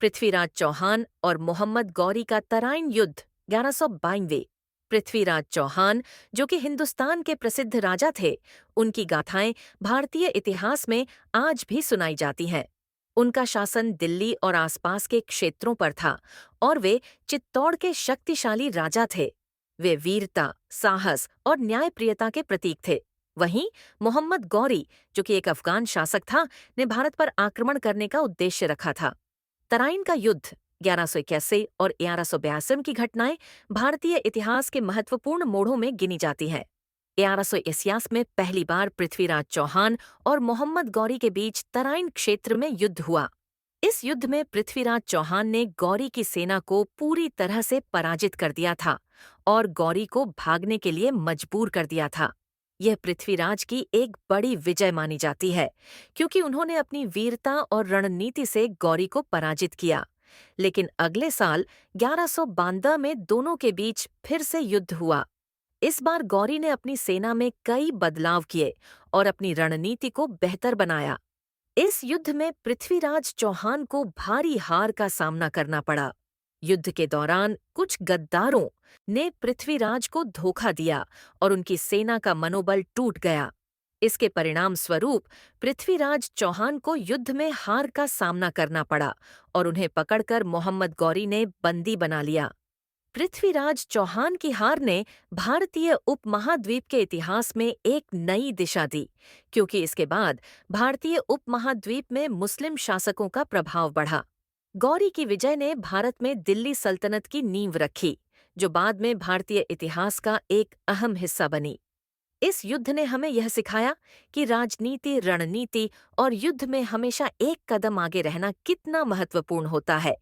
पृथ्वीराज चौहान और मोहम्मद गौरी का तराइन युद्ध 1192। पृथ्वीराज चौहान, जो कि हिंदुस्तान के प्रसिद्ध राजा थे, उनकी गाथाएं भारतीय इतिहास में आज भी सुनाई जाती हैं। उनका शासन दिल्ली और आसपास के क्षेत्रों पर था और वे चित्तौड़ के शक्तिशाली राजा थे। वे वीरता, साहस और न्यायप्रियता के प्रतीक थे। वहीं मोहम्मद गौरी, जो कि एक अफगान शासक था, ने भारत पर आक्रमण करने का उद्देश्य रखा था। तराइन का युद्ध 1181 और 1182 की घटनाएं भारतीय इतिहास के महत्वपूर्ण मोड़ों में गिनी जाती हैं। 1181 में पहली बार पृथ्वीराज चौहान और मोहम्मद गौरी के बीच तराइन क्षेत्र में युद्ध हुआ। इस युद्ध में पृथ्वीराज चौहान ने गौरी की सेना को पूरी तरह से पराजित कर दिया था और गौरी को भागने के लिए मजबूर कर दिया था। यह पृथ्वीराज की एक बड़ी विजय मानी जाती है, क्योंकि उन्होंने अपनी वीरता और रणनीति से गौरी को पराजित किया। लेकिन अगले साल 1192 में दोनों के बीच फिर से युद्ध हुआ। इस बार गौरी ने अपनी सेना में कई बदलाव किए और अपनी रणनीति को बेहतर बनाया। इस युद्ध में पृथ्वीराज चौहान को भारी हार का सामना करना पड़ा। युद्ध के दौरान कुछ गद्दारों ने पृथ्वीराज को धोखा दिया और उनकी सेना का मनोबल टूट गया। इसके परिणाम स्वरूप पृथ्वीराज चौहान को युद्ध में हार का सामना करना पड़ा और उन्हें पकड़कर मोहम्मद गौरी ने बंदी बना लिया। पृथ्वीराज चौहान की हार ने भारतीय उपमहाद्वीप के इतिहास में एक नई दिशा दी, क्योंकि इसके बाद भारतीय उपमहाद्वीप में मुस्लिम शासकों का प्रभाव बढ़ा। गौरी की विजय ने भारत में दिल्ली सल्तनत की नींव रखी, जो बाद में भारतीय इतिहास का एक अहम हिस्सा बनी। इस युद्ध ने हमें यह सिखाया कि राजनीति, रणनीति और युद्ध में हमेशा एक कदम आगे रहना कितना महत्वपूर्ण होता है।